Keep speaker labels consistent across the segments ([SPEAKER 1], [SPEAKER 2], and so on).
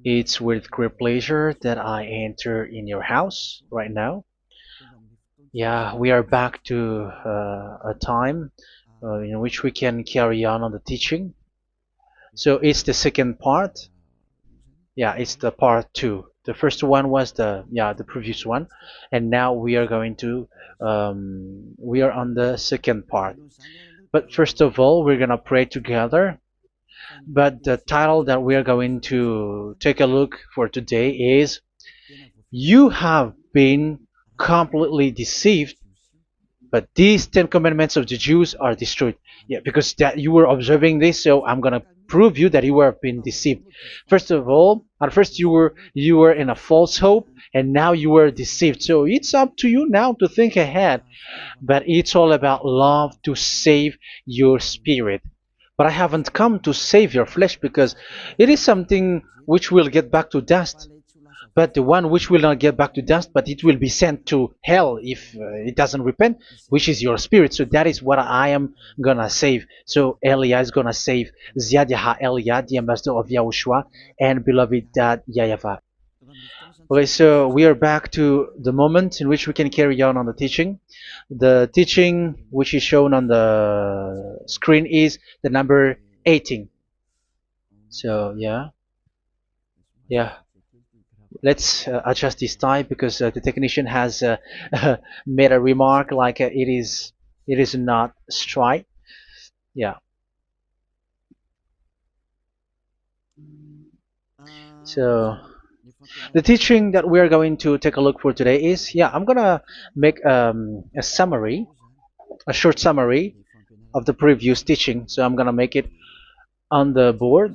[SPEAKER 1] It's with great pleasure that I enter in your house right now. Yeah, we are back to a time in which we can carry on the teaching. So it's the second part. Yeah, it's the part two. The first one was the previous one, and now we are going to we are on the second part. But first of all, we're gonna pray together. But the title that we are going to take a look for today is "You have been completely deceived, but these Ten Commandments of the Jews are destroyed." Yeah, because that you were observing this, so I'm gonna prove you that you were been deceived. First of all, at first you were in a false hope, and now you were deceived. So it's up to you now to think ahead. But it's all about love to save your spirit. But I haven't come to save your flesh because it is something which will get back to dust. But the one which will not get back to dust, but it will be sent to hell if it doesn't repent, which is your spirit. So that is what I am gonna save. So Elia is gonna save Ziadiha Elia, the ambassador of Yahushua, and beloved dad YAHVAH. Okay, so we are back to the moment in which we can carry on the teaching. The teaching which is shown on the screen is the number 18. So yeah, let's adjust this time because the technician has made a remark like it is not straight. Yeah. So the teaching that we are going to take a look for today is, I'm gonna make a summary, a short summary of the previous teaching. So I'm gonna make it on the board.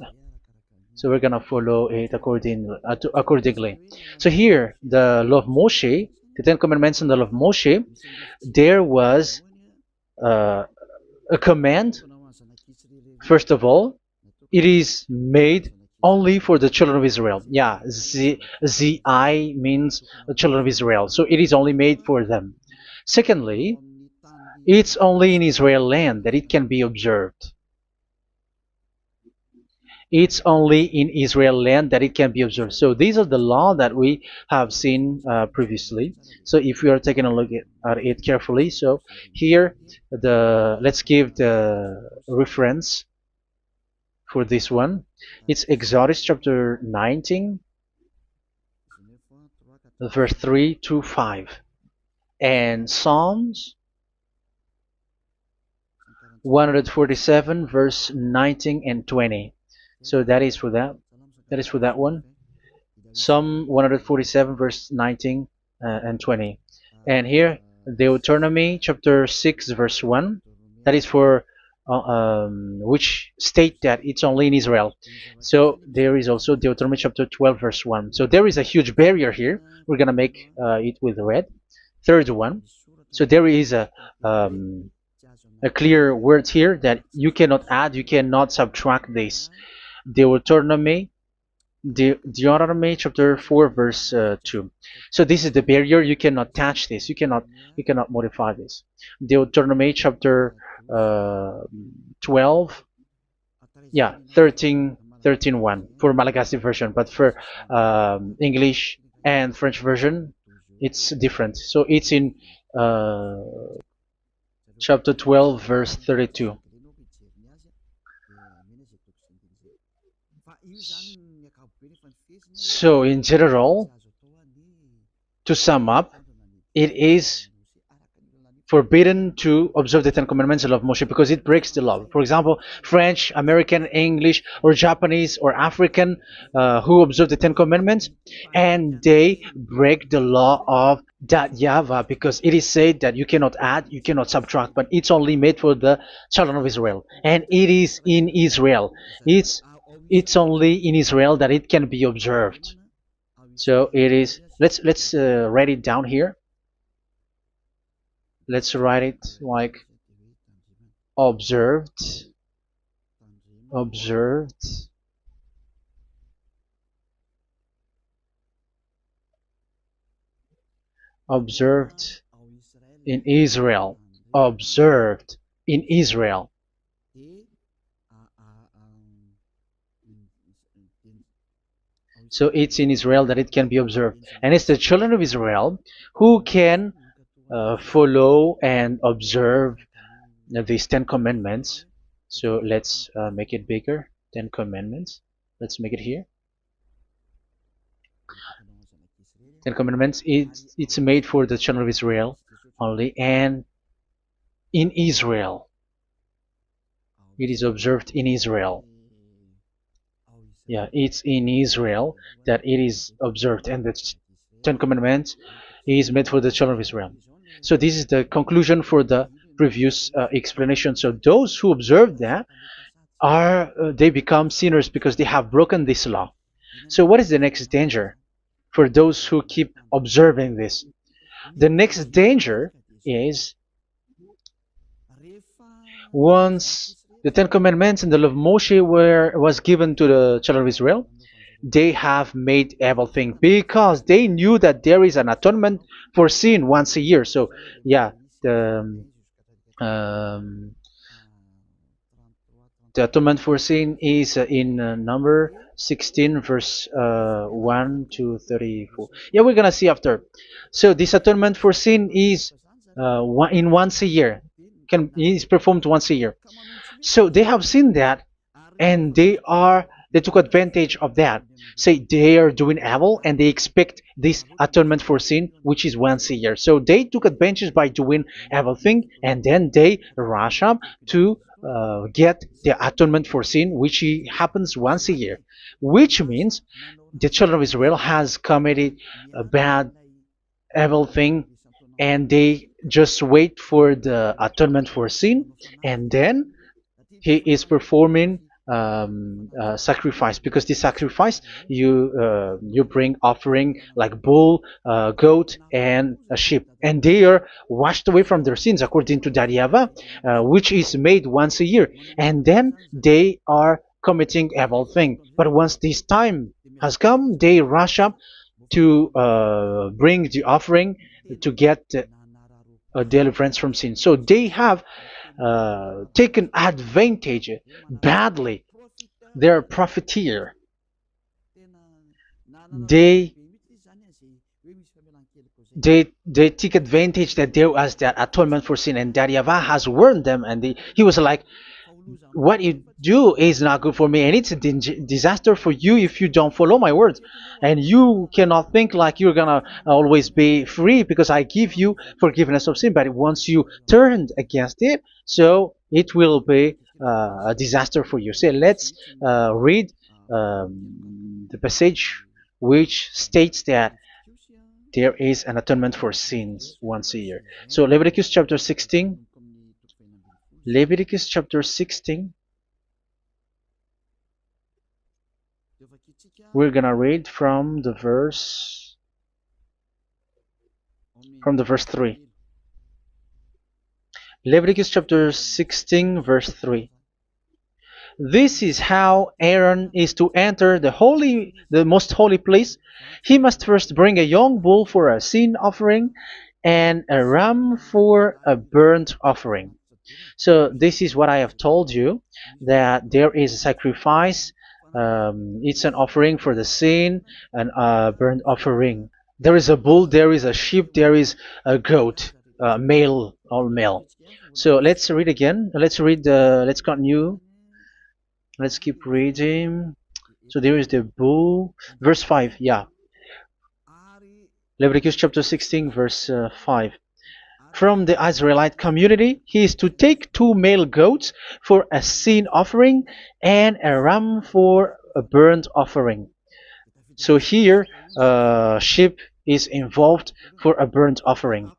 [SPEAKER 1] So we're gonna follow it accordingly. So here, the law of Moshe, the Ten Commandments and the law of Moshe, there was uh, a command. First of all, it is made only for the children of Israel. Yeah, Z-I means the children of Israel. So it is only made for them. Secondly, it's only in Israel land that it can be observed. It's only in Israel land that it can be observed. So these are the law that we have seen previously. So if we are taking a look at it carefully, so here let's give the reference for this one. It's Exodus chapter 19, verse 3 to 5, and Psalms 147, verse 19 and 20. So that is for that. That is for that one. Psalm 147, verse 19 and 20. And here, Deuteronomy chapter 6, verse 1. That is for which state that it's only in Israel. So there is also Deuteronomy chapter 12, verse 1. So there is a huge barrier here. We're going to make it with red. Third one. So there is a clear word here that you cannot add, you cannot subtract this. Deuteronomy chapter 4, verse 2. So this is the barrier. You cannot touch this. You cannot modify this. Deuteronomy chapter 12, 13 1 for Malagasy version, but for English and French version, it's different. So it's in chapter 12, verse 32. So in general, to sum up, it is forbidden to observe the Ten Commandments of Moshe because it breaks the law. For example, French, American, English, or Japanese or African who observe the Ten Commandments and they break the law of that YAHVAH because it is said that you cannot add, you cannot subtract, but it's only made for the children of Israel, and it is in Israel. It's only in Israel that it can be observed. So it is. Let's write it down here. Let's write it like observed, observed, observed in Israel, observed in Israel. So it's in Israel that it can be observed. And it's the children of Israel who can follow and observe these 10 commandments. So let's make it bigger. 10 commandments. Let's make it here. 10 commandments. It's made for the children of Israel only, and in Israel. It is observed in Israel. Yeah, it's in Israel that it is observed, and the 10 commandments is made for the children of Israel. So this is the conclusion for the previous explanation. So those who observe that are they become sinners because they have broken this law. So what is the next danger for those who keep observing this? The next danger is once the Ten Commandments and the law of Moshe was given to the children of Israel, they have made everything because they knew that there is an atonement for sin once a year. So yeah, um, the atonement for sin is in number 16 verse 1 to 34. Yeah, we're gonna see after. So this atonement for sin is in once a year, is performed once a year. So they have seen that, and they took advantage of that. Say they are doing evil and they expect this atonement for sin, which is once a year. So they took advantage by doing evil thing, and then they rush up to get the atonement for sin, which happens once a year, which means the children of Israel has committed a bad evil thing, and they just wait for the atonement for sin, and then he is performing sacrifice, because the sacrifice you bring offering like bull, goat, and a sheep, and they are washed away from their sins according to that YAHVAH, which is made once a year, and then they are committing evil thing. But once this time has come, they rush up to bring the offering to get deliverance from sin. So they have taken advantage badly. They're a profiteer. They they take advantage that there was that atonement for sin, and that YAHVAH has warned them, and he was like, what you do is not good for me, and it's a disaster for you if you don't follow my words, and you cannot think like you're gonna always be free because I give you forgiveness of sin, but once you turned against it, so it will be a disaster for you. So let's read the passage which states that there is an atonement for sins once a year. So Leviticus chapter 16. Leviticus chapter 16. We're gonna read from the verse 3. Leviticus chapter 16 verse 3. This is how Aaron is to enter the most holy place. He must first bring a young bull for a sin offering and a ram for a burnt offering. So this is what I have told you, that there is a sacrifice. It's an offering for the sin, and a burnt offering. There is a bull, there is a sheep, there is a goat, male, all male. So let's read again. Let's continue. Let's keep reading. So there is the bull, verse 5. Yeah, Leviticus chapter 16 verse 5. From the Israelite community, he is to take 2 male goats for a sin offering and a ram for a burnt offering. So here, sheep is involved for a burnt offering.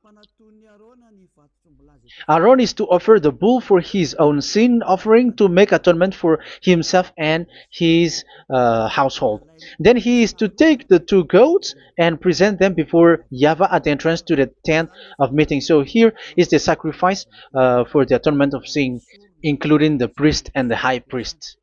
[SPEAKER 1] Aaron is to offer the bull for his own sin offering to make atonement for himself and his household. Then he is to take the 2 goats and present them before YAHVAH at the entrance to the tent of meeting. So here is the sacrifice for the atonement of sin, including the priest and the high priest.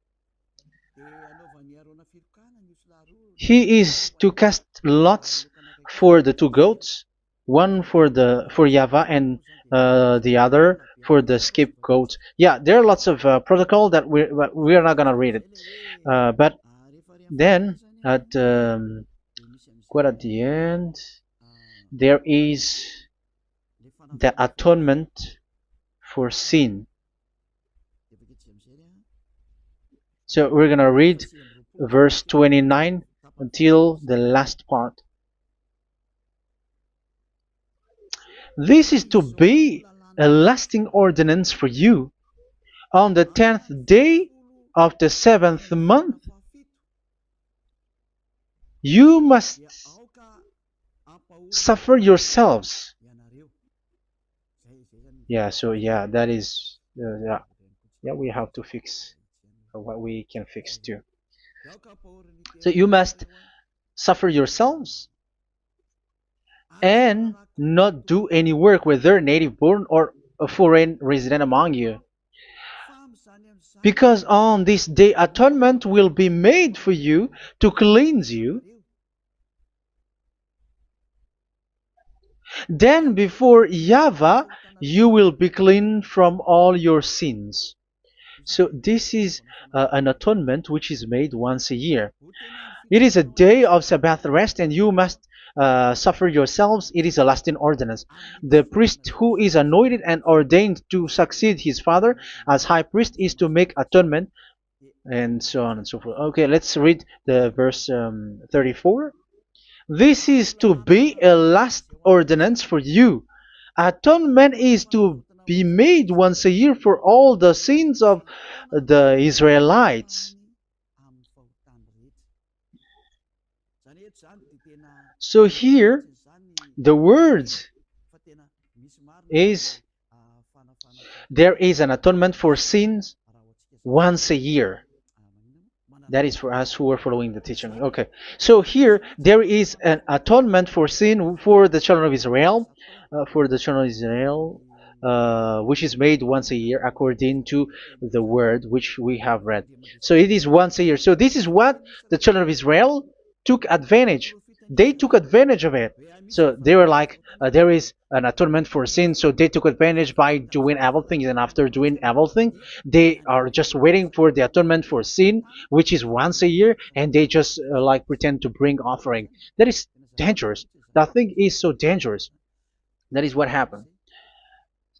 [SPEAKER 1] He is to cast lots for the 2 goats, one for YAHVAH and the other for the scapegoat. Yeah, there are lots of protocol that we are not gonna read it, but then at quite at the end, there is the atonement for sin. So we're gonna read verse 29 until the last part. This is to be a lasting ordinance for you. On the 10th day of the 7th month, you must suffer yourselves. Yeah, so yeah, that is, yeah, we have to fix what we can fix too. So you must suffer yourselves and not do any work, whether native born or a foreign resident among you. Because on this day atonement will be made for you to cleanse you. Then before YAHVAH you will be clean from all your sins. So this is an atonement which is made once a year. It is a day of Sabbath rest, and you must suffer yourselves. It is a lasting ordinance. The priest who is anointed and ordained to succeed his father as high priest is to make atonement, and so on and so forth. Okay, let's read the verse 34. This is to be a last ordinance for you. Atonement is to be made once a year for all the sins of the Israelites. So here, the words is there is an atonement for sins once a year. That is for us who are following the teaching. Okay, so here there is an atonement for sin for the children of Israel, which is made once a year according to the word which we have read. So it is once a year. So this is what the children of Israel took advantage. They took advantage of it. So they were like, there is an atonement for sin, so they took advantage by doing everything, and after doing everything, they are just waiting for the atonement for sin, which is once a year, and they just like pretend to bring offering. That is dangerous. That thing is so dangerous. That is what happened.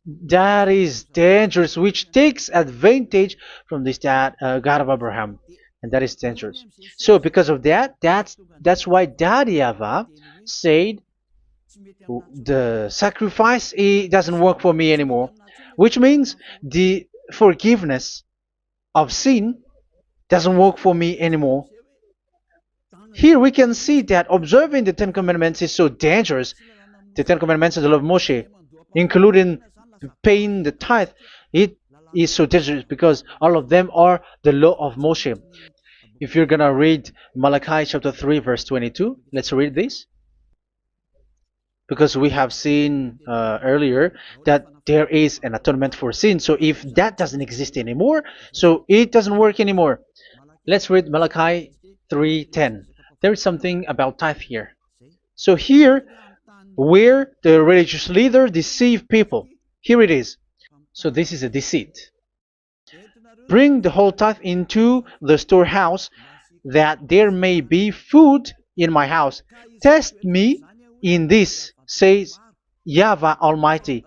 [SPEAKER 1] That is dangerous, which takes advantage from this God of Abraham, and that is dangerous. So because of that, that's why Daddy YAHVAH said the sacrifice it doesn't work for me anymore, which means the forgiveness of sin doesn't work for me anymore. Here we can see that observing the Ten Commandments is so dangerous. The Ten Commandments of the law of Moshe, including paying the tithe, it is so dangerous because all of them are the law of Moshe. If you're gonna read Malachi chapter 3 verse 22, let's read this. Because we have seen earlier that there is an atonement for sin. So if that doesn't exist anymore, so it doesn't work anymore. Let's read Malachi 3:10. There is something about tithe here. So here, where the religious leader deceive people, here it is. So this is a deceit. Bring the whole tithe into the storehouse, that there may be food in my house. Test me in this, says YAHVAH Almighty,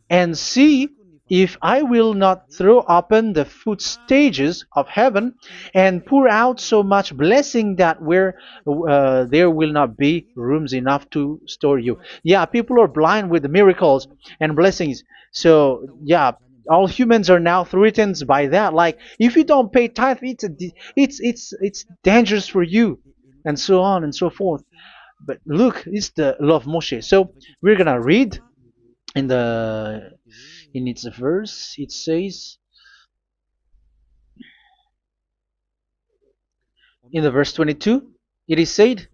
[SPEAKER 1] and see if I will not throw open the food stages of heaven and pour out so much blessing that where there will not be rooms enough to store you. Yeah, people are blind with the miracles and blessings. So yeah, all humans are now threatened by that. Like if you don't pay tithe, it's dangerous for you, and so on and so forth. But look, it's the law of Moshe. So we're gonna read in its verse. It says in the verse 22. It is said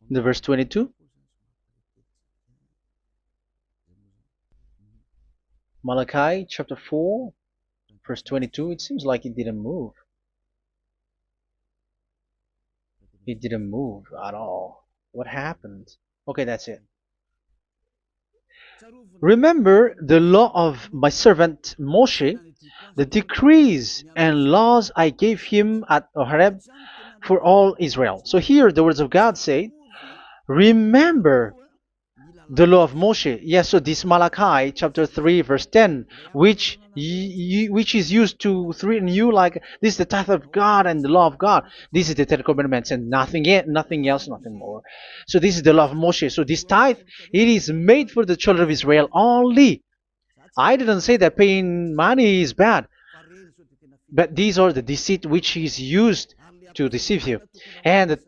[SPEAKER 1] in the verse 22. Malachi chapter 4 verse 22. It seems like it didn't move. It didn't move at all. What happened? Okay, that's it. Remember the law of my servant Moshe, the decrees and laws I gave him at Horeb for all Israel. So here the words of God say, remember the law of Moshe. Yes, so this Malachi chapter 3 verse 10, which is used to threaten you like this is the tithe of God and the law of God. This is the Ten Commandments and nothing yet, nothing else, nothing more. So this is the law of Moshe. So this tithe, it is made for the children of Israel only. I didn't say that paying money is bad, but these are the deceit which is used to deceive you. And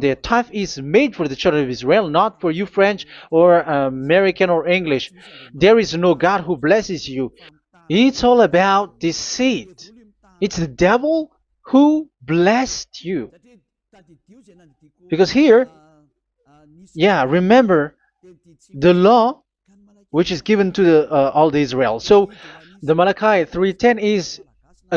[SPEAKER 1] the tithe is made for the children of Israel, not for you French or American or English. There is no God who blesses you. It's all about deceit. It's the devil who blessed you. Because here, yeah, remember the law which is given to all the Israel. So the Malachi 3:10 is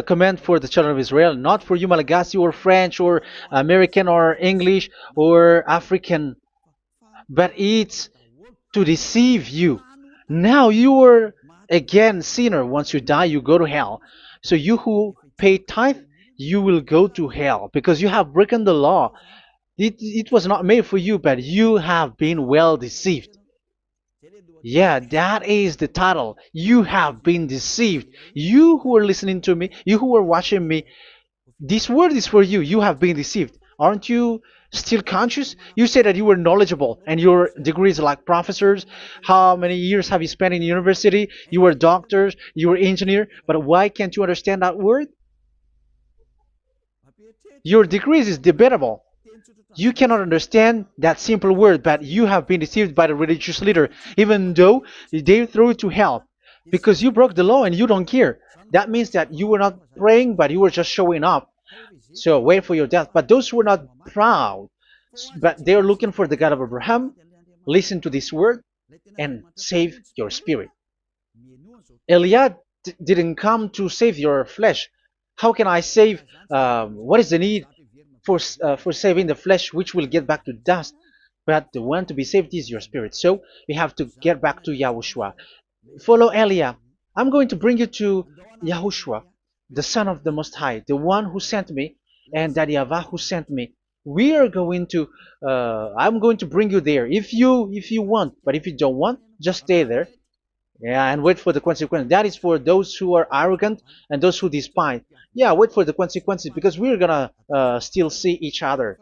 [SPEAKER 1] a command for the children of Israel, not for you Malagasy or French or American or English or African, but it's to deceive you. Now you are again sinner. Once you die, you go to hell. So you who pay tithe, you will go to hell because you have broken the law. It was not made for you, but you have been well deceived. Yeah, that is the title. You have been deceived. You who are listening to me, you who are watching me, this word is for you. You have been deceived. Aren't you still conscious? You said that you were knowledgeable and your degrees are like professors. How many years have you spent in university? You were doctors, you were engineer, but why can't you understand that word? Your degrees is debatable. You cannot understand that simple word, but you have been deceived by the religious leader, even though they throw you to hell because you broke the law and you don't care. That means that you were not praying, but you were just showing up. So wait for your death. But those who are not proud, but they are looking for the God of Abraham, listen to this word and save your spirit. Eliad didn't come to save your flesh. How can I save? What is the need for saving the flesh, which will get back to dust? But the one to be saved is your spirit. So you have to get back to YAHOSHUAH. Follow Eliah. I'm going to bring you to YAHOSHUAH, the Son of the Most High, the one who sent me, and that YAHVAH who sent me. We are going to. I'm going to bring you there if you want, but if you don't want, just stay there. Yeah, and wait for the consequences. That is for those who are arrogant and those who despise. Yeah, wait for the consequences because we're gonna still see each other.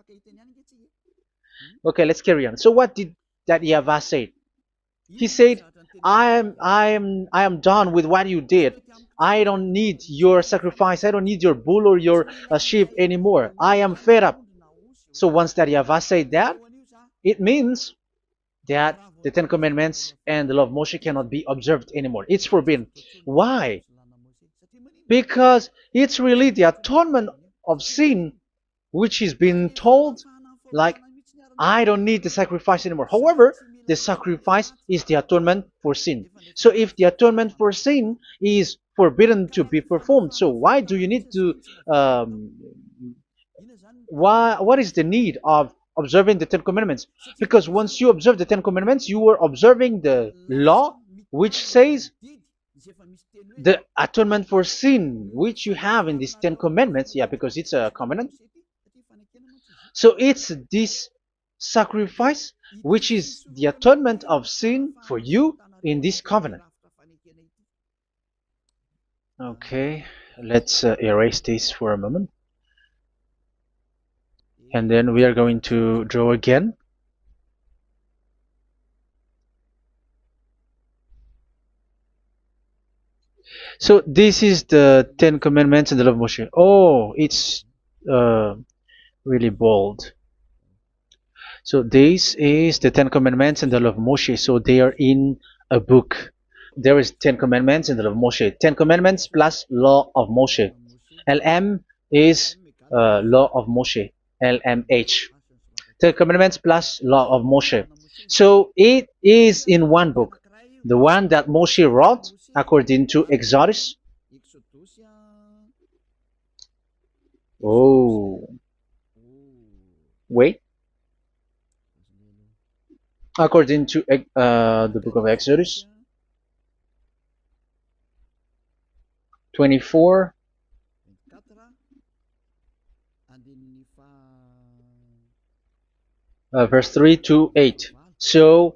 [SPEAKER 1] Okay, let's carry on. So what did that YAHVAH say? He said, I am done with what you did. I don't need your sacrifice. I don't need your bull or your sheep anymore. I am fed up. So once that YAHVAH said that, it means that the Ten Commandments and the law of Moshe cannot be observed anymore. It's forbidden. Why? Because it's really the atonement of sin which is being told, like, I don't need the sacrifice anymore. However, the sacrifice is the atonement for sin. So if the atonement for sin is forbidden to be performed, so why do you need to what is the need of observing the Ten Commandments? Because once you observe the Ten Commandments, you are observing the law which says the atonement for sin which you have in these Ten Commandments. Yeah, because it's a covenant. So it's this sacrifice which is the atonement of sin for you in this covenant. Okay, let's erase this for a moment. And then we are going to draw again. So this is the Ten Commandments and the law of Moshe. Oh, it's really bold. So this is the Ten Commandments and the law of Moshe. So they are in a book. There is Ten Commandments and the law of Moshe. Ten Commandments plus law of Moshe. LM is law of Moshe. LMH. Ten Commandments plus law of Moshe. So it is in one book. The one that Moshe wrote according to Exodus. Oh, wait. According to the book of Exodus. 24, verse 3 to 8. So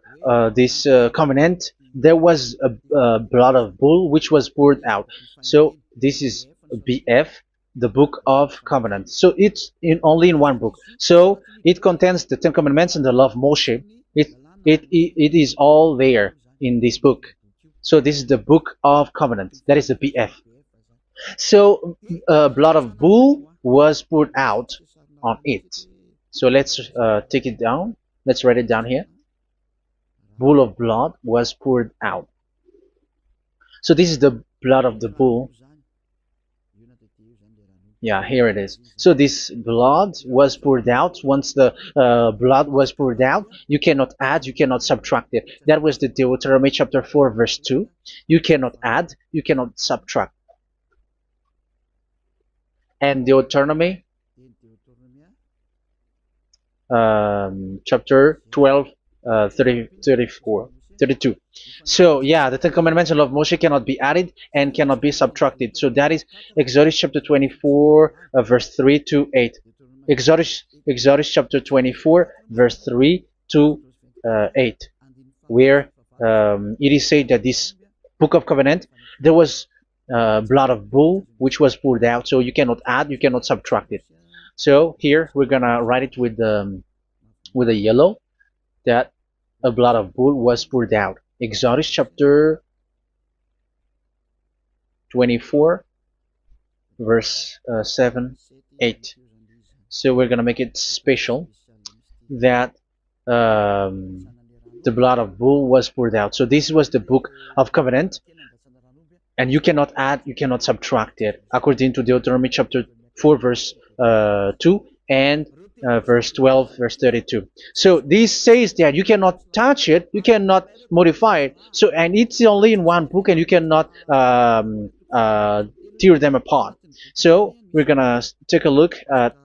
[SPEAKER 1] this covenant, there was a blood of bull which was poured out. So this is BF, the book of covenant. So it's only in one book. So it contains the Ten Commandments and the law of Moshe. It is all there in this book. So this is the book of covenant. That is the BF. So blood of bull was poured out on it. So let's take it down. Let's write it down here. Bull of blood was poured out. So this is the blood of the bull. Yeah, here it is. So this blood was poured out. Once the blood was poured out, you cannot add, you cannot subtract it. That was the Deuteronomy chapter 4, verse 2. You cannot add, you cannot subtract. And Deuteronomy chapter 12, 32. So yeah, the Ten Commandments and law of Moshe cannot be added and cannot be subtracted. So that is Exodus chapter 24, verse 3 to 8. Exodus chapter 24, verse 3 to 8, where it is said that this book of covenant, there was blood of bull which was poured out. So you cannot add, you cannot subtract it. So here we're gonna write it with a yellow, that a blood of bull was poured out. Exodus chapter 24, verse 7, 8. So we're gonna make it special that the blood of bull was poured out. So this was the book of covenant, and you cannot add, you cannot subtract it, according to Deuteronomy chapter 4, verse 2 and verse 12, verse 32. So this says that you cannot touch it, you cannot modify it. So, and it's only in one book, and you cannot tear them apart. So we're gonna take a look at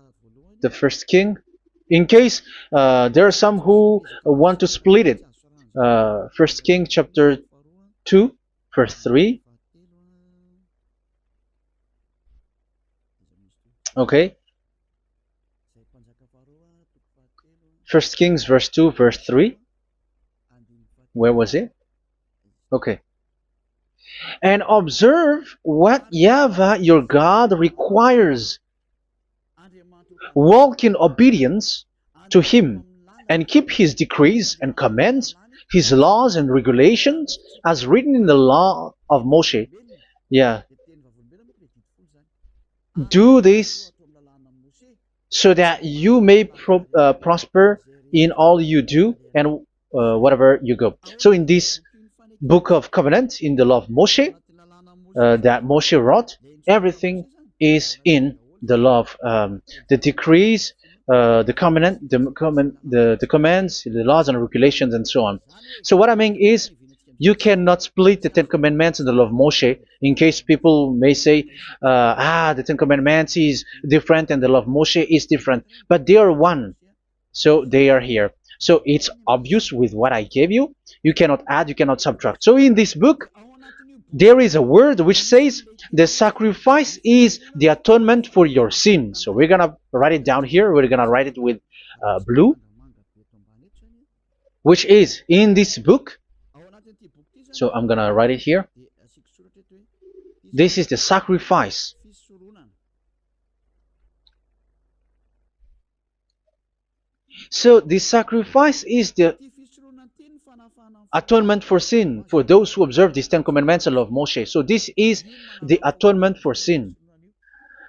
[SPEAKER 1] the first king, in case there are some who want to split it. First King chapter 2, verse 3. Okay. First Kings verse 2, verse 3. Where was it? Okay. And observe what YAHVAH your God requires. Walk in obedience to him, and keep his decrees and commands, his laws and regulations, as written in the law of Moshe. Yeah. Do this so that you may prosper in all you do and whatever you go. So in this book of covenant, in the law of Moshe, that Moshe wrote, everything is in the law of the decrees, the covenant, the commands, the laws and regulations, and so on. So what I mean is, you cannot split the Ten Commandments and the law of Moshe, in case people may say, the Ten Commandments is different and the law of Moshe is different. But they are one. So they are here. So it's obvious with what I gave you. You cannot add, you cannot subtract. So in this book, there is a word which says the sacrifice is the atonement for your sin. So we're going to write it down here. We're going to write it with blue, which is in this book. So I'm going to write it here. This is the sacrifice. So the sacrifice is the atonement for sin, for those who observe these Ten Commandments and law of Moshe. So this is the atonement for sin.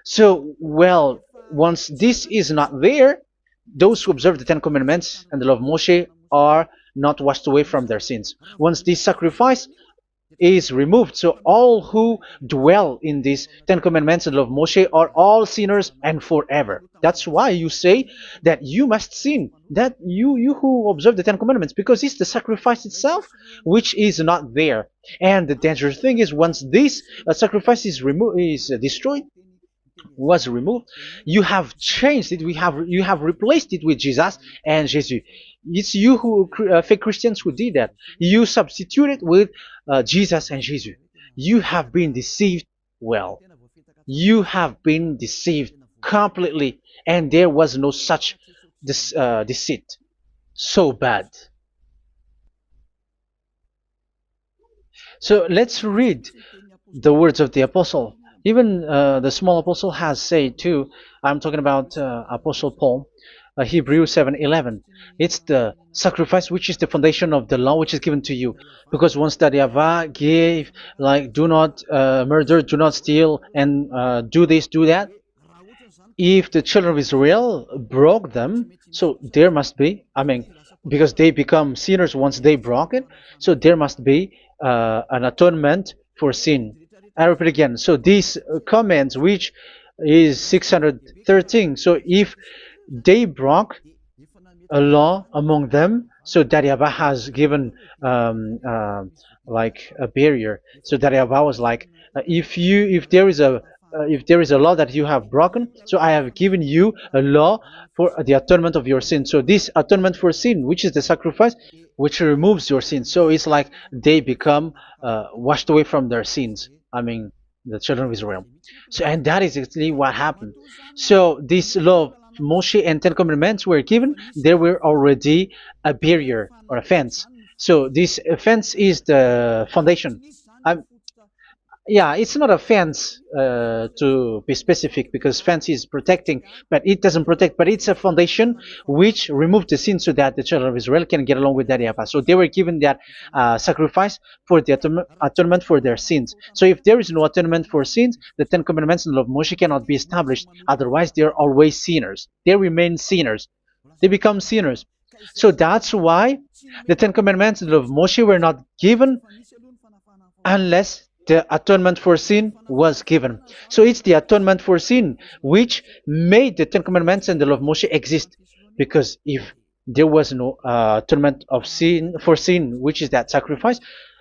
[SPEAKER 1] So, well, once this is not there, those who observe the Ten Commandments and the law of Moshe are not washed away from their sins. Once this sacrifice is removed, so all who dwell in these Ten Commandments and law of Moshe are all sinners and forever. That's why you say that you must sin, that you who observe the Ten Commandments, because it's the sacrifice itself which is not there. And the dangerous thing is, once this sacrifice is destroyed, was removed, you have changed it. You have replaced it with Jesus and Jesus. It's you who fake Christians who did that. You substitute it with Jesus and Jesus. You have been deceived well. You have been deceived completely, and there was no such deceit. So bad. So let's read the words of the apostle. Even the small apostle has said too. I'm talking about Apostle Paul, Hebrews 7:11. It's the sacrifice which is the foundation of the law which is given to you. Because once that Yahweh gave, like, do not murder, do not steal, and do this, do that. If the children of Israel broke them, so there must be, I mean, because they become sinners once they broke it, so there must be an atonement for sin. I repeat again. So these comments, which is 613, so if they broke a law among them, so Daryaba has given like a barrier. So Daryaba was like, if there is a law that you have broken, so I have given you a law for the atonement of your sin. So this atonement for sin, which is the sacrifice, which removes your sin. So it's like they become washed away from their sins. I mean, the children of Israel. So, and that is actually what happened. So this law of Moshe and Ten Commandments were given. There were already a barrier or a fence. So this fence is the foundation. I, yeah, it's not a fence to be specific, because fence is protecting, but it doesn't protect. But it's a foundation which removed the sin so that the children of Israel can get along with that Yahweh. So they were given that sacrifice for the atonement for their sins. So if there is no atonement for sins, the Ten Commandments and the law of Moshe cannot be established. Otherwise, they are always sinners. They remain sinners. They become sinners. So that's why the Ten Commandments and the law of Moshe were not given unless the atonement for sin was given. So it's the atonement for sin which made the Ten Commandments and the law of Moshe exist. Because if there was no atonement of sin for sin, which is that sacrifice,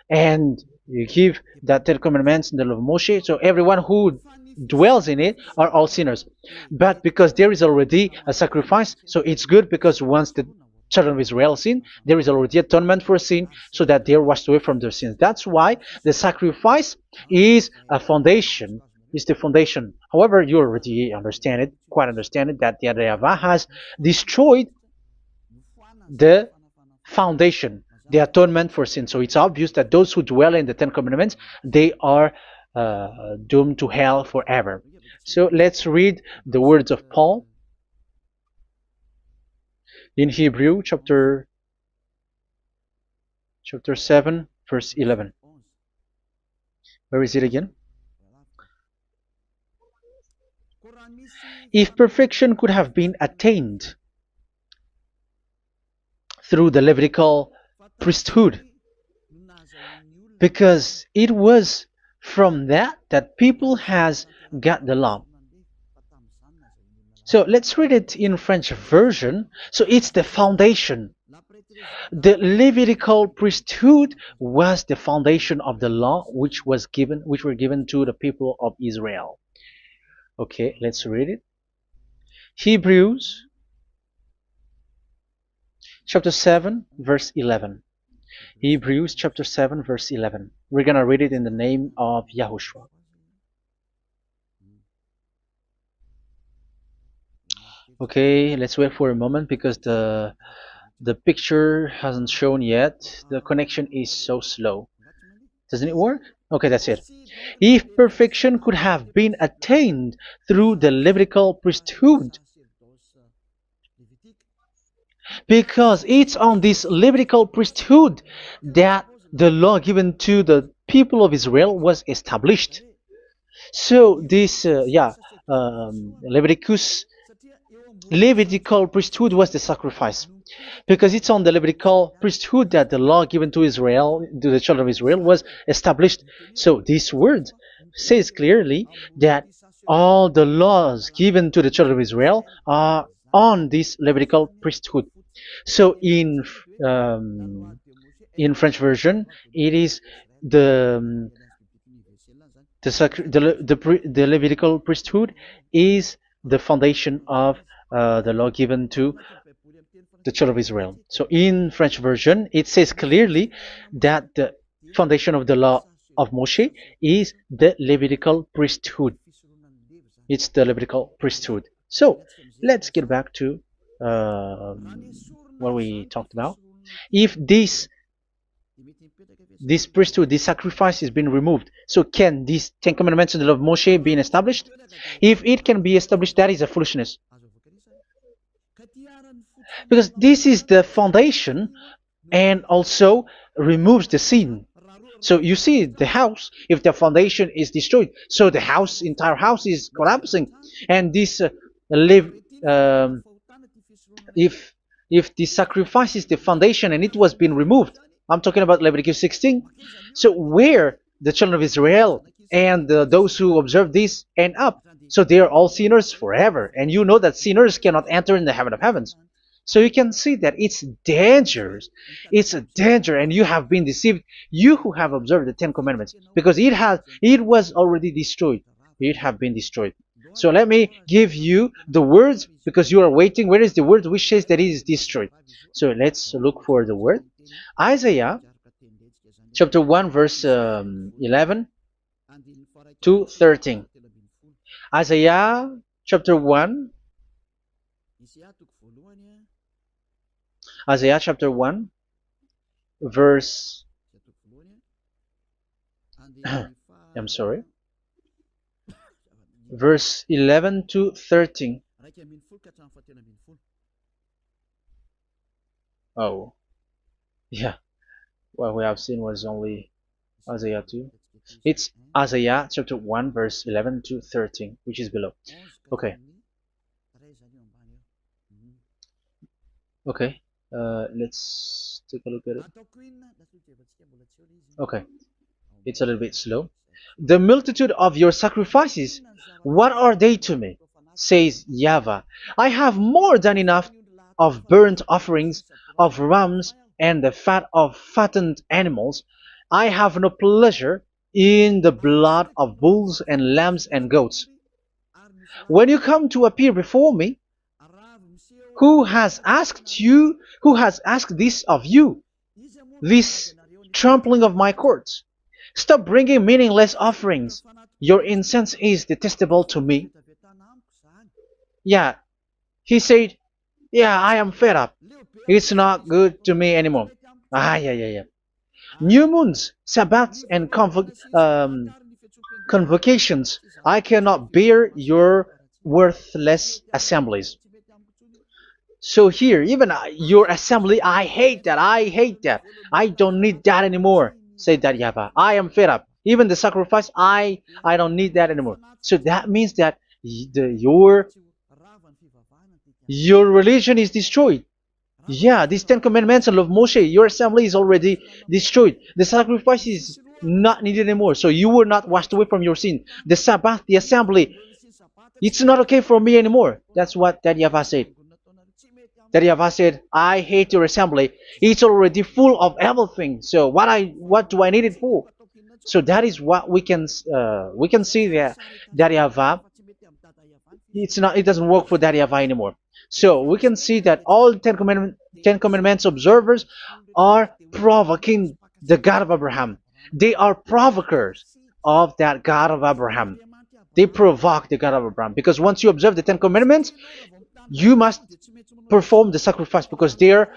[SPEAKER 1] and you give that Ten Commandments and the law of Moshe, so everyone who dwells in it are all sinners. But because there is already a sacrifice, so it's good, because once the children of Israel sin, there is already atonement for sin, so that they are washed away from their sins. That's why the sacrifice is a foundation, is the foundation. However, you already understand it, quite understand it, that the YAHVAH has destroyed the foundation, the atonement for sin. So it's obvious that those who dwell in the Ten Commandments, they are doomed to hell forever. So let's read the words of Paul in Hebrew chapter 7 verse 11. Where is it again? If perfection could have been attained through the Levitical priesthood, because it was from that people has got the law. So let's read it in French version. So it's the foundation. The Levitical priesthood was the foundation of the law which were given to the people of Israel. Okay, let's read it. Hebrews chapter 7 verse 11. Hebrews chapter 7 verse 11. We're going to read it in the name of YAHOSHUAH. Okay, let's wait for a moment, because the picture hasn't shown yet. The connection is so slow. Doesn't it work? Okay, that's it. If perfection could have been attained through the Levitical priesthood, because it's on this Levitical priesthood that the law given to the people of Israel was established. So this, Levitical priesthood was the sacrifice, because it's on the Levitical priesthood that the law given to Israel, to the children of Israel, was established. So this word says clearly that all the laws given to the children of Israel are on this Levitical priesthood. So in French version, it is the Levitical priesthood is the foundation of the law given to the children of Israel. So in French version, it says clearly that the foundation of the law of Moshe is the Levitical priesthood. It's the Levitical priesthood. So let's get back to what we talked about. If this priesthood, this sacrifice is being removed, so can these Ten Commandments and the law of Moshe be established? If it can be established, that is a foolishness. Because this is the foundation and also removes the sin. So you see the house, if the foundation is destroyed, so the house, entire house is collapsing. And this live, um, if the sacrifice is the foundation and it was being removed, I'm talking about Leviticus 16. So where the children of Israel and those who observe this end up, so they are all sinners forever. And you know that sinners cannot enter in the heaven of heavens. So you can see that it's dangerous. It's a danger, and you have been deceived. You who have observed the Ten Commandments, because it was already destroyed. It have been destroyed. So let me give you the words, because you are waiting. Where is the word which says that it is destroyed? So let's look for the word. Isaiah chapter 1 verse 11 to 13. Isaiah chapter 1. Isaiah chapter 1 verse I'm sorry, verse 11 to 13. Oh, yeah. What we have seen was only Isaiah 2. It's Isaiah chapter 1 verse 11 to 13, which is below. Okay. Okay. Let's take a look at it. Okay. It's a little bit slow. The multitude of your sacrifices, what are they to me? Says YAHVAH. I have more than enough of burnt offerings, of rams, and the fat of fattened animals. I have no pleasure in the blood of bulls and lambs and goats. When you come to appear before me, who has asked this of you, this trampling of my courts? Stop bringing meaningless offerings. Your incense is detestable to me. Yeah, he said, yeah, I am fed up. It's not good to me anymore. Yeah. New moons, Sabbaths, and convocations. I cannot bear your worthless assemblies. So here, even your assembly, I hate that. I hate that. I don't need that anymore. Say that, YAHVAH. I am fed up. Even the sacrifice, I don't need that anymore. So that means that your religion is destroyed. Yeah, these Ten Commandments and of Moshe, your assembly is already destroyed. The sacrifice is not needed anymore. So you were not washed away from your sin. The Sabbath, the assembly, it's not okay for me anymore. That's what that YAHVAH said. That YAHVAH said, I hate your assembly. It's already full of everything. So what do I need it for? So that is what we can see there. That YAHVAH, it doesn't work for that YAHVAH anymore. So we can see that all Ten Commandments observers are provoking the God of Abraham. They are provokers of that God of Abraham. They provoke the God of Abraham, because once you observe the Ten Commandments, you must perform the sacrifice, because they're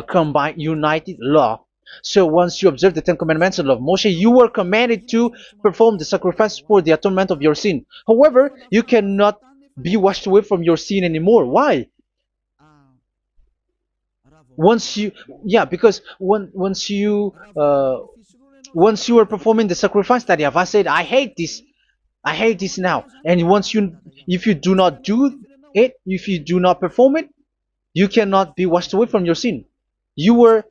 [SPEAKER 1] combined, united law. So once you observe the Ten Commandments and love Moshe, you were commanded to perform the sacrifice for the atonement of your sin. However, you cannot be washed away from your sin anymore. Why? Because once you are performing the sacrifice, that YAHVAH said, I hate this now. And if you do not do it, if you do not perform it, you cannot be washed away from your sin. You are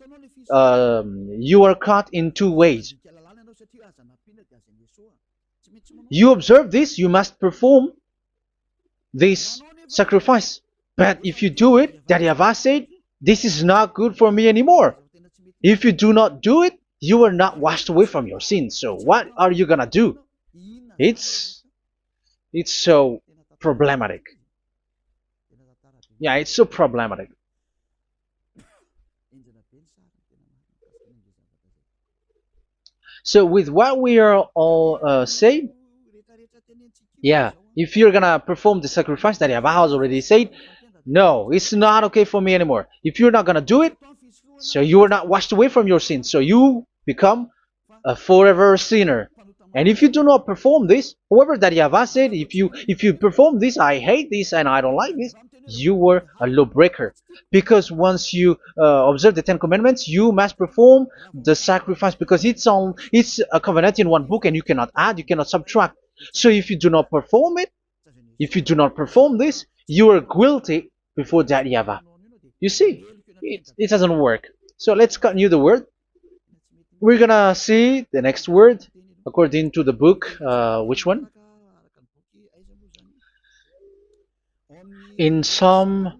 [SPEAKER 1] caught in two ways. You observe this, you must perform this sacrifice. But if you do it, that YAHVAH said, this is not good for me anymore. If you do not do it, you are not washed away from your sins. So what are you gonna do? It's so problematic. Yeah, it's so problematic. So with what we are all saying, yeah, if you're gonna perform the sacrifice that Yahweh has already said, no, it's not okay for me anymore. If you're not gonna do it, so you are not washed away from your sins, so you become a forever sinner. And if you do not perform this, whoever that Yahweh said, if you perform this, I hate this and I don't like this, you were a lawbreaker. Because once you observe the Ten Commandments, you must perform the sacrifice, because it's a covenant in one book, and you cannot add, you cannot subtract. So if you do not perform it, if you do not perform this, you are guilty before that Yahweh. You see, it doesn't work. So let's continue the word. We're gonna see the next word according to the book. Which one? In Psalm.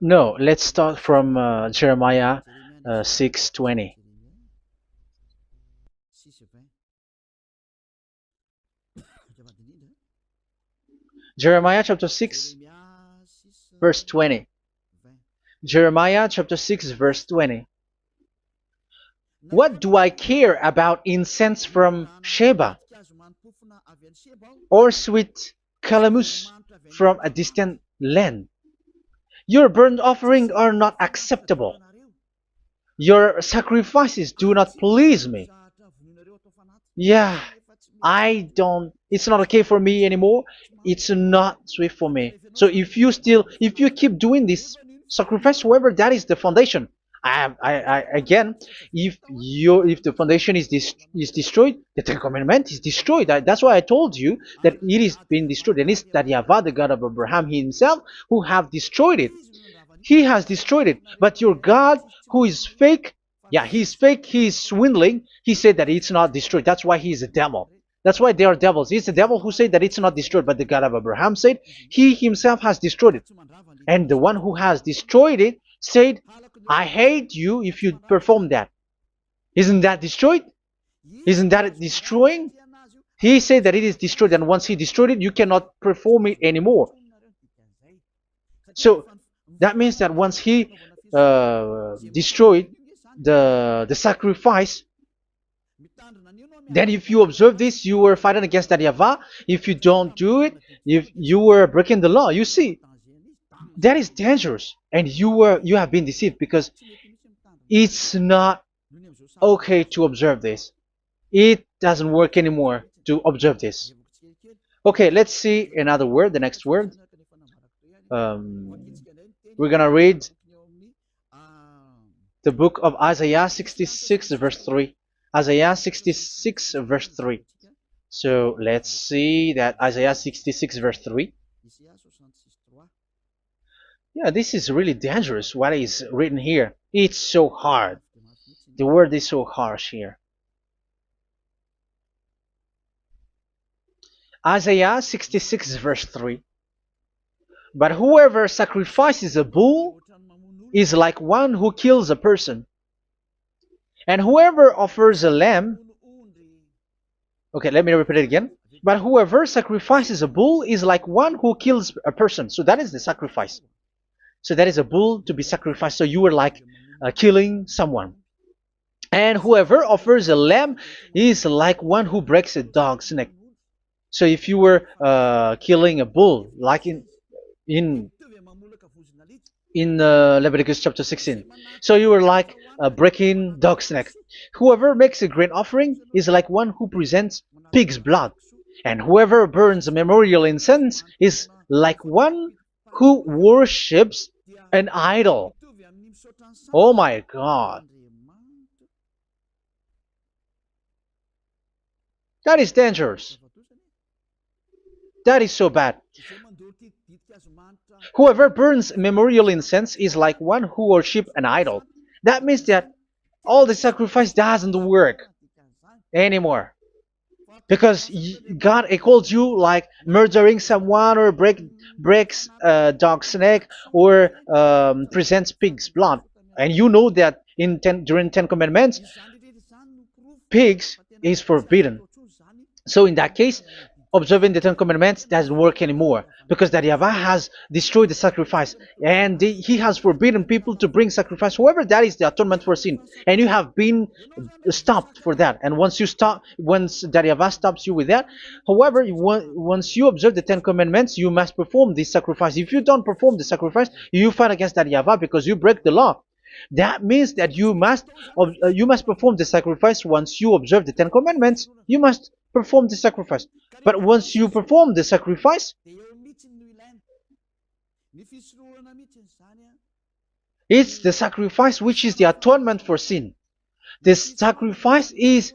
[SPEAKER 1] No, let's start from Jeremiah 6:20. Jeremiah chapter 6, verse 20. Jeremiah chapter 6, verse 20. What do I care about incense from Sheba, or sweet calamus from a distant land? Your burnt offerings are not acceptable. Your sacrifices do not please me. Yeah, it's not okay for me anymore. It's not sweet for me. So if you keep doing this sacrifice, however, that is the foundation. Again, if the foundation is destroyed, the Ten Commandment is destroyed. That's why I told you that it is being destroyed, and it's that Yahweh, the God of Abraham himself, who have destroyed it. He has destroyed it. But your God, who is fake, yeah, he's fake, he's swindling. He said that it's not destroyed. That's why he is a devil. That's why they are devils. It's the devil who said that it's not destroyed, but the God of Abraham said he himself has destroyed it. And the one who has destroyed it said, I hate you if you perform that. Isn't that destroyed? Isn't that destroying? He said that it is destroyed, and once he destroyed it, you cannot perform it anymore. So that means that once he destroyed the sacrifice, then if you observe this, you were fighting against that Yahweh. If you don't do it, if you were breaking the law, you see, that is dangerous, and you have been deceived, because it's not okay to observe this. It doesn't work anymore to observe this. Okay, let's see another word, the next word. We're gonna read the book of Isaiah 66 verse 3. Isaiah 66 verse 3. So let's see that Isaiah 66 verse 3. Yeah, this is really dangerous what is written here. It's so hard. The word is so harsh here. Isaiah 66 verse 3. But whoever sacrifices a bull is like one who kills a person. And whoever offers a lamb... Okay, let me repeat it again. But whoever sacrifices a bull is like one who kills a person. So that is the sacrifice. So that is a bull to be sacrificed. So you were like killing someone. And whoever offers a lamb is like one who breaks a dog's neck. So if you were killing a bull, like in Leviticus chapter 16, so you were like breaking dog's neck. Whoever makes a grain offering is like one who presents pig's blood, and whoever burns a memorial incense is like one who worships an idol. Oh my God. That is dangerous. That is so bad. Whoever burns memorial incense is like one who worships an idol. That means that all the sacrifice doesn't work anymore. Because God calls you like murdering someone, or breaks a dog's neck, or presents pig's blood. And you know that during 10 Commandments, pigs is forbidden. So in that case, observing the Ten Commandments doesn't work anymore because that Yahweh has destroyed the sacrifice and he has forbidden people to bring sacrifice. However, that is the atonement for sin, and you have been stopped for that. And once you stop, once that Yahweh stops you with that, however, once you observe the Ten Commandments, you must perform this sacrifice. If you don't perform the sacrifice, you fight against that Yahweh because you break the law. That means that you must perform the sacrifice. Once you observe the Ten Commandments, you must perform the sacrifice. But once you perform the sacrifice, it's the sacrifice which is the atonement for sin. This sacrifice is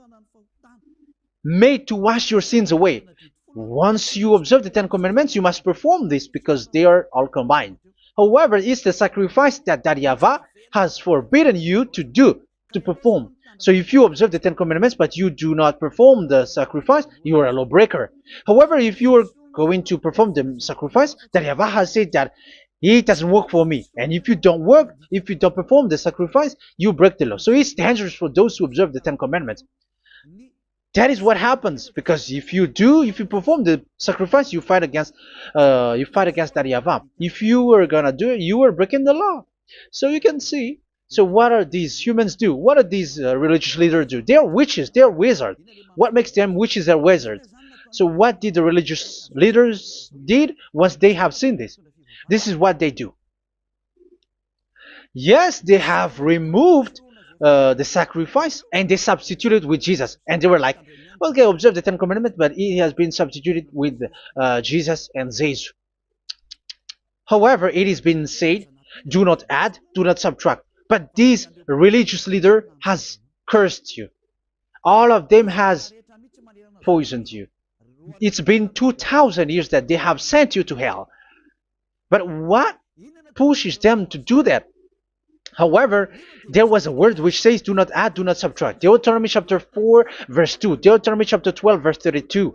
[SPEAKER 1] made to wash your sins away. Once you observe the Ten Commandments, you must perform this because they are all combined. However, it's the sacrifice that Yahweh has forbidden you to do, to perform. So if you observe the Ten Commandments but you do not perform the sacrifice, you are a lawbreaker. However, if you are going to perform the sacrifice, that Yahweh has said that it doesn't work for me. And if you don't perform the sacrifice, you break the law. So it's dangerous for those who observe the Ten Commandments. That is what happens, because if you perform the sacrifice, you fight against that Yahweh. If you are gonna do it, you are breaking the law. So you can see. So what are these humans do? What are these religious leaders do? They are witches. They are wizards. What makes them witches and wizards? So what did the religious leaders did once they have seen this? This is what they do. Yes, they have removed the sacrifice and they substituted with Jesus, and they were like, okay, observe the Ten Commandments, but it has been substituted with Jesus and Jesus. However, it has been said, do not add, do not subtract. But this religious leader has cursed you. All of them has poisoned you. It's been 2,000 years that they have sent you to hell. But what pushes them to do that? However, there was a word which says, do not add, do not subtract. Deuteronomy chapter 4, verse 2. Deuteronomy chapter 12, verse 32.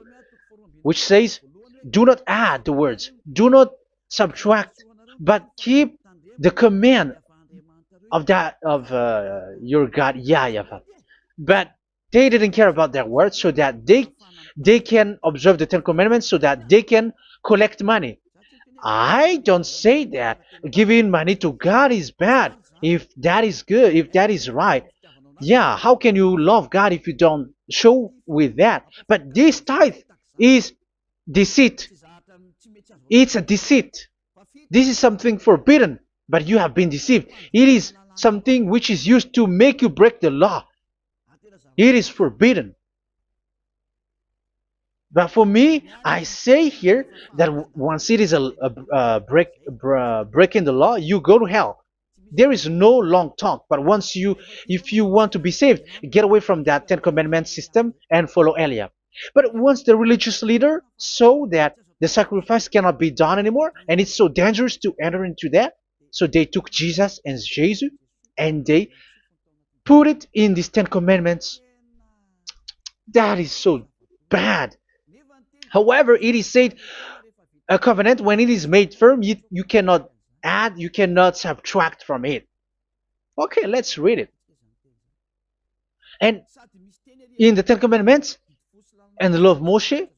[SPEAKER 1] Which says, do not add the words, do not subtract, but keep the command of your God, YAHVAH. But they didn't care about their words, so that they can observe the Ten Commandments, so that they can collect money. I don't say that giving money to God is bad. If that is good, if that is right, yeah, how can you love God if you don't show with that? But this tithe is deceit. It's a deceit. This is something forbidden, but you have been deceived. It is something which is used to make you break the law. It is forbidden. But for me, I say here that once it is breaking the law, you go to hell. There is no long talk. But if you want to be saved, get away from that Ten Commandments system and follow Eliah. But once the religious leader saw that the sacrifice cannot be done anymore, and it's so dangerous to enter into that, so they took Jesus and Jesus and they put it in these Ten Commandments. That is so bad. However, it is said, a covenant, when it is made firm, you cannot add, you cannot subtract from it. Okay, let's read it. And in the Ten Commandments and the law of Moshe,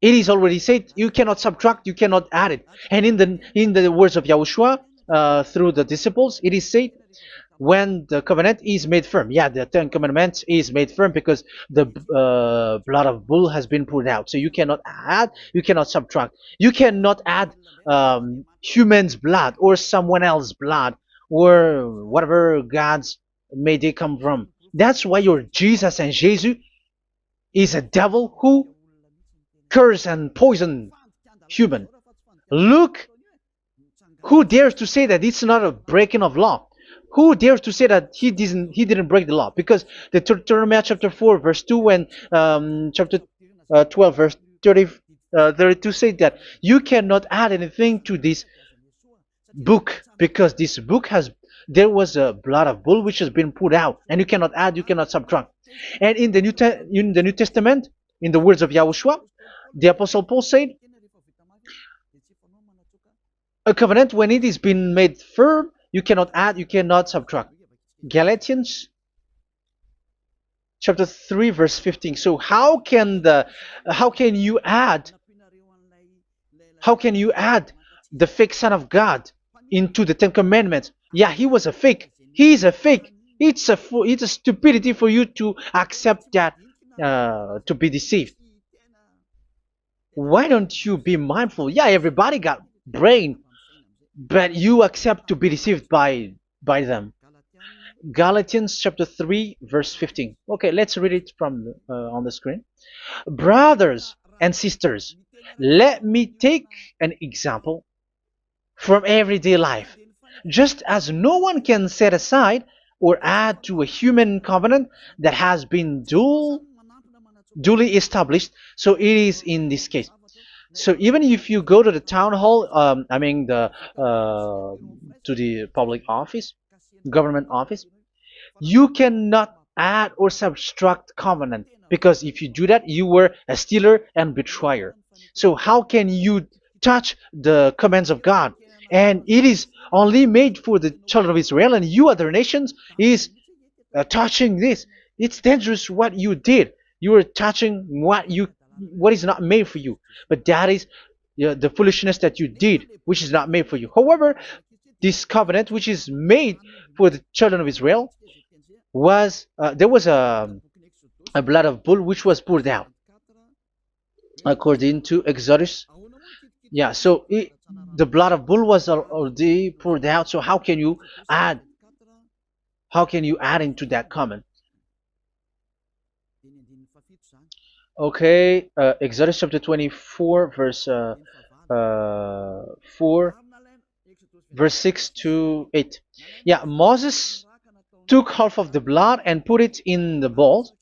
[SPEAKER 1] it is already said, you cannot subtract, you cannot add it. And in the words of YAHOSHUAH, through the disciples, it is said, when the covenant is made firm. Yeah, the Ten Commandments is made firm because the blood of bull has been poured out. So you cannot add, you cannot subtract. You cannot add human's blood or someone else's blood or whatever gods may they come from. That's why your Jesus and Jesus is a devil who curse and poison human. Look, who dares to say that it's not a breaking of law? Who dares to say that he didn't break the law? Because the Deuteronomy chapter 4 verse 2 and chapter 12 verse 32 say that you cannot add anything to this book, because this book there was a blood of bull which has been put out, and you cannot add, you cannot subtract. And in the New Testament, in the words of YAHOSHUAH, the Apostle Paul said, a covenant, when it is been made firm, you cannot add, you cannot subtract. Galatians chapter 3 verse 15. So how can you add How can you add the fake Son of God into the Ten Commandments? Yeah, he was a fake. He is a fake. It's a stupidity for you to accept that, to be deceived. Why don't you be mindful? Yeah, everybody got brain, but you accept to be deceived by them. Galatians chapter 3 verse 15. Okay, let's read it from on the screen. Brothers and sisters, let me take an example from everyday life. Just as no one can set aside or add to a human covenant that has been duly established, so it is in this case. So even if you go to the town hall, I mean to the public office, government office, you cannot add or subtract covenant, because if you do that, you were a stealer and betrayer. So how can you touch the commands of God? And it is only made for the children of Israel, and you other nations is touching this. It's dangerous what you did. You are touching what is not made for you. But that is, yeah, the foolishness that you did, which is not made for you. However, this covenant, which is made for the children of Israel, was there was a blood of bull which was poured out according to Exodus. Yeah, so the blood of bull was already poured out. So add how can you add into that comment? Okay, Exodus chapter 24 verse 4, verse 6 to 8. Yeah, Moses took half of the blood and put it in the bowl,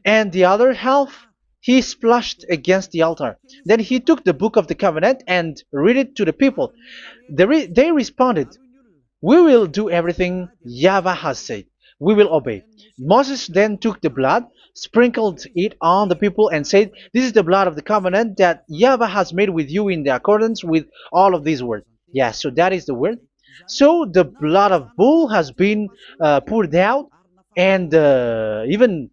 [SPEAKER 1] and the other half he splashed against the altar. Then he took the book of the covenant and read it to the people. They responded, "We will do everything YAHVAH has said. We will obey." Moses then took the blood, sprinkled it on the people, and said, "This is the blood of the covenant that YAHVAH has made with you in the accordance with all of these words." Yeah, so that is the word. So the blood of bull has been poured out, and even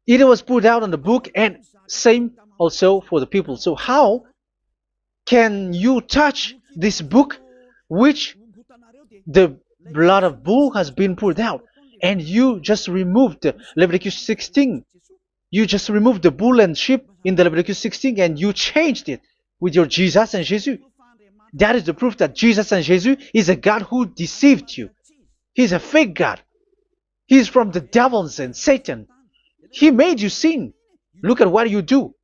[SPEAKER 1] it was poured out on the book, and same also for the people. So how can you touch this book which the blood of bull has been poured out, and you just removed Leviticus 16? You just removed the bull and sheep in the Leviticus 16, and you changed it with your Jesus and Jesus. That is the proof that Jesus and Jesus is a God who deceived you. He's a fake God. He's from the devils and Satan. He made you sin. Look at what you do.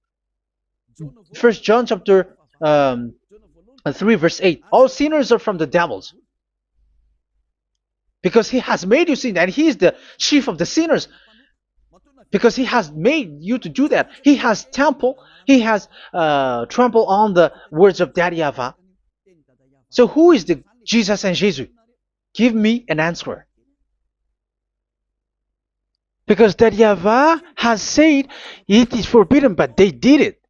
[SPEAKER 1] First John chapter 3 verse 8. All sinners are from the devils, because he has made you sin, and he is the chief of the sinners, because he has made you to do that. He has trampled on the words of Daddy Yahvah. So who is the Jesus and Jesus? Give me an answer. Because Daddy Yahvah has said it is forbidden, but they did it.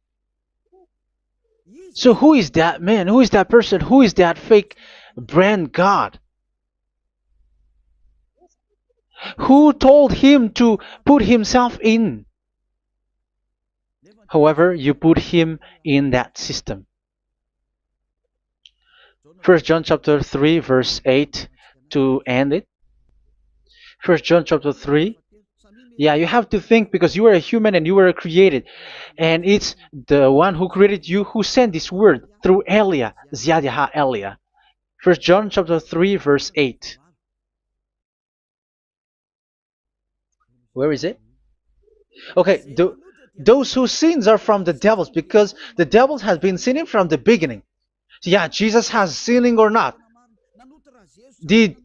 [SPEAKER 1] So who is that man? Who is that person? Who is that fake brand God? Who told him to put himself in? However, you put him in that system. First John chapter 3 verse 8 to end it. First John chapter 3. Yeah, you have to think, because you are a human and you were created. And it's the one who created you who sent this word through Elia, Ziadaha Elia. First John chapter 3 verse 8. Where is it? Okay, those whose sins are from the devils, because the devils has been sinning from the beginning. Yeah, Jesus has sinning or not? Did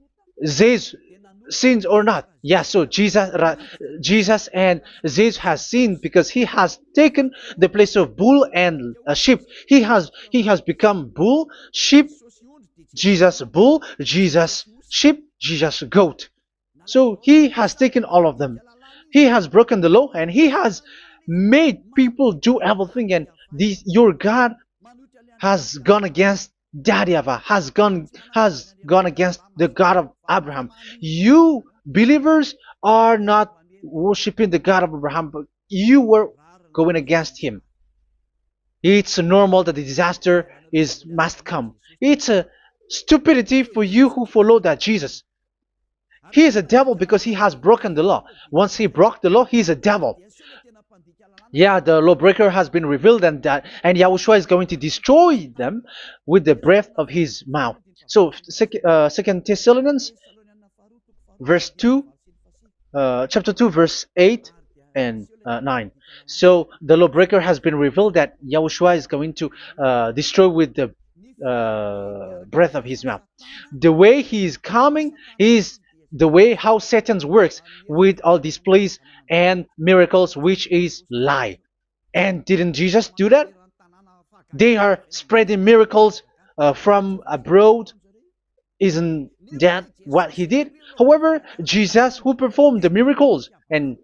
[SPEAKER 1] Zeus sins or not? Yeah, so Jesus and Zeus has sinned, because he has taken the place of bull and a sheep. He has become bull, sheep, Jesus bull, Jesus sheep, Jesus goat. So he has taken all of them. He has broken the law, and he has made people do everything. And your God has gone against Daddy Yahvah, has gone against the God of Abraham. You believers are not worshiping the God of Abraham, but you were going against him. It's normal that the disaster is must come. It's a stupidity for you who follow that Jesus. He is a devil because he has broken the law. Once he broke the law, he is a devil. Yeah, the lawbreaker has been revealed, and Yahushua is going to destroy them with the breath of his mouth. So, Second Thessalonians, verse 2, chapter 2, verse 8 and 9. So the lawbreaker has been revealed that Yahushua is going to destroy with the breath of his mouth. The way he is coming is the way how Satan works with all displays and miracles, which is lie. And didn't Jesus do that? They are spreading miracles from abroad. Isn't that what he did? However, Jesus, who performed the miracles, and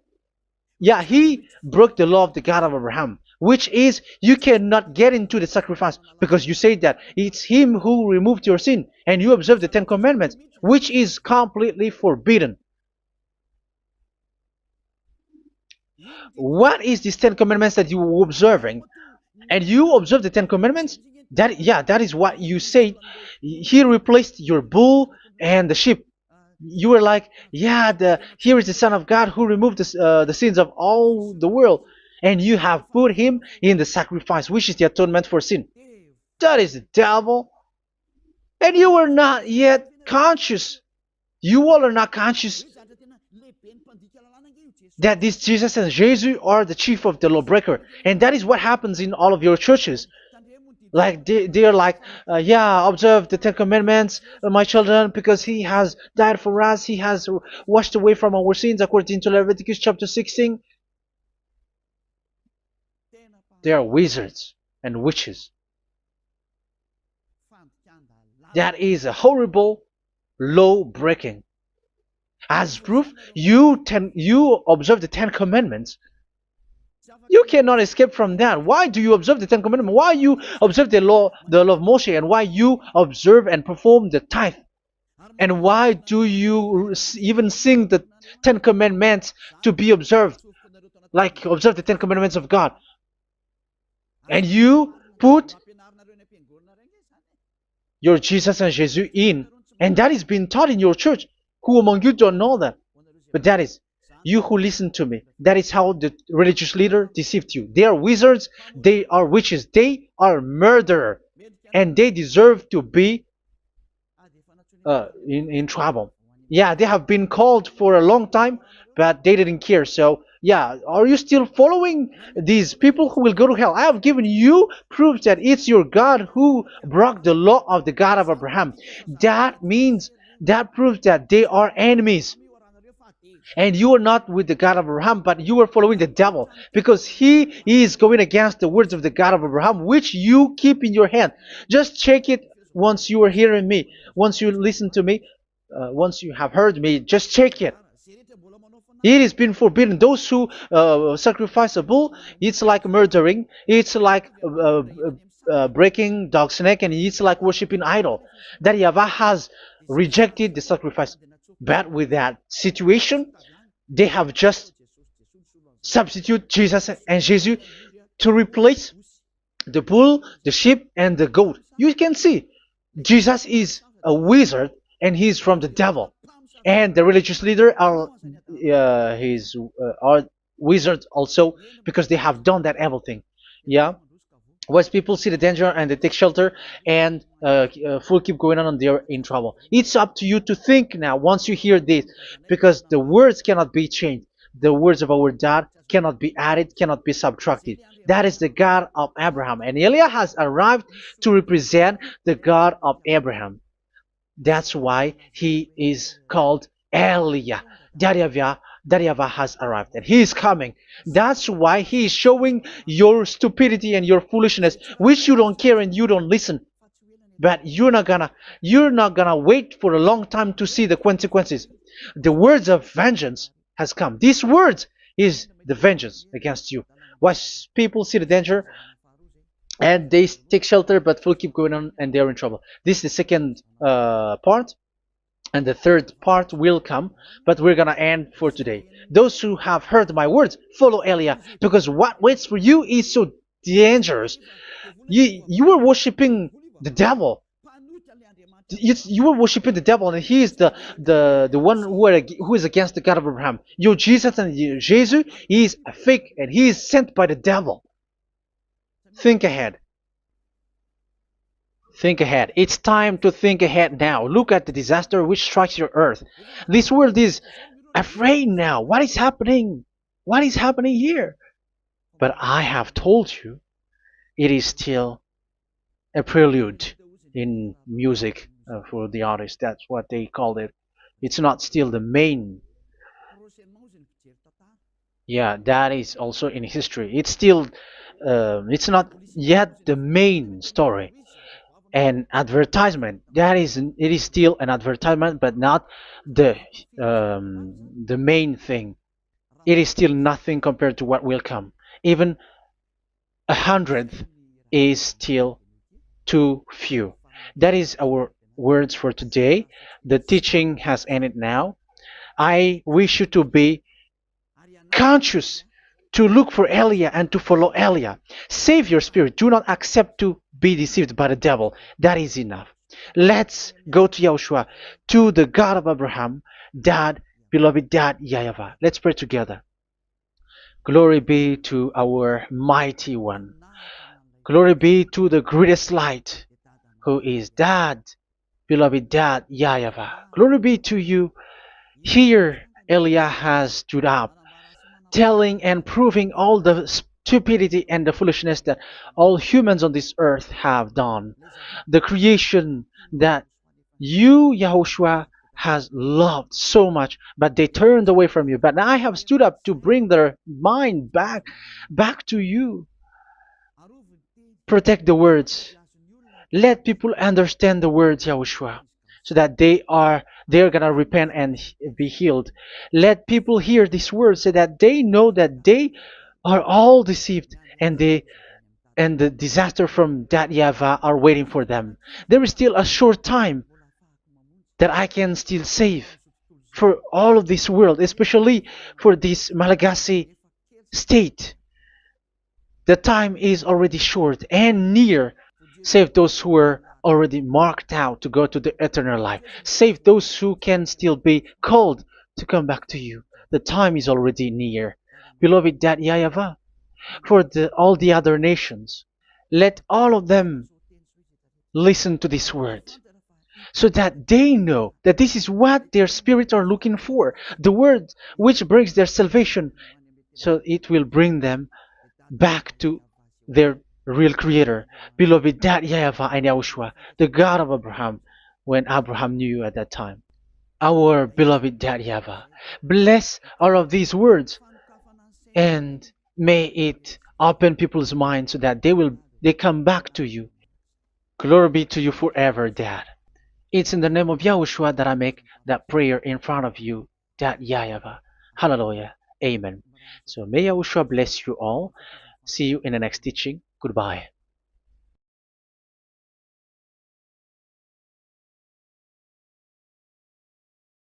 [SPEAKER 1] yeah, he broke the law of the God of Abraham, which is you cannot get into the sacrifice because you say that it's him who removed your sin, and you observe the Ten Commandments, which is completely forbidden. What is these Ten Commandments that you were observing? And you observe the Ten Commandments? That, yeah, that is what you said. He replaced your bull and the sheep. You were like, yeah, here is the Son of God who removed the sins of all the world, and you have put him in the sacrifice, which is the atonement for sin. That is the devil. And you are not yet conscious. You all are not conscious that this Jesus and Jesus are the chief of the lawbreaker. And that is what happens in all of your churches. Like they are like, yeah, observe the Ten Commandments, my children, because he has died for us. He has washed away from our sins according to Leviticus chapter 16. They are wizards and witches. That is a horrible law breaking. As proof, you observe the Ten Commandments. You cannot escape from that. Why do you observe the Ten Commandments? Why you observe the law of Moshe, and why you observe and perform the tithe? And why do you even sing the Ten Commandments to be observed? Like observe the Ten Commandments of God. And you put your Jesus and Jesus in. And that is being taught in your church. Who among you don't know that? But that is you who listen to me. That is how the religious leader deceived you. They are wizards. They are witches. They are murderers. And they deserve to be in trouble. Yeah, they have been called for a long time, but they didn't care. So, yeah, are you still following these people who will go to hell? I have given you proof that it's your God who broke the law of the God of Abraham. That means, that proves that they are enemies. And you are not with the God of Abraham, but you are following the devil, because he is going against the words of the God of Abraham, which you keep in your hand. Just check it once you are hearing me, once you listen to me, once you have heard me, just check it. It has been forbidden. Those who sacrifice a bull, it's like murdering, it's like breaking dog's neck, and it's like worshiping idol. That YAHVAH has rejected the sacrifice. But with that situation, they have just substitute Jesus and Jesus to replace the bull, the sheep, and the goat. You can see Jesus is a wizard, and he's from the devil. And the religious leader are wizards also, because they have done that evil thing. Yeah. Once people see the danger and they take shelter, and full keep going on, and they're in trouble. It's up to you to think now once you hear this, because the words cannot be changed. The words of our God cannot be added, cannot be subtracted. That is the God of Abraham, and Eliah has arrived to represent the God of Abraham. That's why he is called Eliah. YAHVAH has arrived, and he is coming. That's why he is showing your stupidity and your foolishness, which you don't care and you don't listen. But you're not gonna wait for a long time to see the consequences. The words of vengeance has come. These words is the vengeance against you. Watch people see the danger and they take shelter, but will keep going on, and they're in trouble. This is the second part. And the third part will come, but we're gonna end for today. Those who have heard my words, follow Eliah, because what waits for you is so dangerous. You were worshiping the devil. You were worshiping the devil, and he is the one who is against the God of Abraham. Your Jesus and your Jesus, he is a fake, and he is sent by the devil. Think ahead. Think ahead. It's time to think ahead now. Look at the disaster which strikes your earth. This world is afraid now. What is happening? What is happening here? But I have told you, it is still a prelude in music for the artist. That's what they called it. It's not still the main. Yeah, that is also in history. It's still, it's not yet the main story. And advertisement, that is, it is still an advertisement, but not the the main thing. It is still nothing compared to what will come. Even a hundredth is still too few. That is our words for today. The teaching has ended now. I wish you to be conscious, to look for Elia and to follow Elia. Save your spirit. Do not accept to be deceived by the devil. That is enough. Let's go to Yahushua, to the God of Abraham, Dad, beloved Dad, YAHVAH. Let's pray together. Glory be to our mighty one. Glory be to the greatest light, who is Dad, beloved Dad, YAHVAH. Glory be to you. Here, Elia has stood up, telling and proving all the stupidity and the foolishness that all humans on this earth have done. The creation that you, Yahushua, has loved so much, but they turned away from you. But I have stood up to bring their mind back to you. Protect the words. Let people understand the words, Yahushua, so that they're gonna repent and be healed. Let people hear these words so that they know that they are all deceived, and the disaster from that YAHVAH are waiting for them. There is still a short time that I can still save for all of this world, especially for this Malagasy state. The time is already short and near. Save those who are already marked out to go to the eternal life. Save those who can still be called to come back to you. The time is already near. Beloved Dad YAHVAH, for all the other nations, let all of them listen to this word, so that they know that this is what their spirits are looking for, the word which brings their salvation, so it will bring them back to their real creator, beloved Dad YAHVAH and Yahushua, the God of Abraham, when Abraham knew you at that time. Our beloved Dad YAHVAH, bless all of these words, and may it open people's minds so that they come back to you. Glory be to you forever, Dad. It's in the name of Yahushua that I make that prayer in front of you, Dad YAHVAH. Hallelujah. Amen. So may Yahushua bless you all. See you in the next teaching. Goodbye.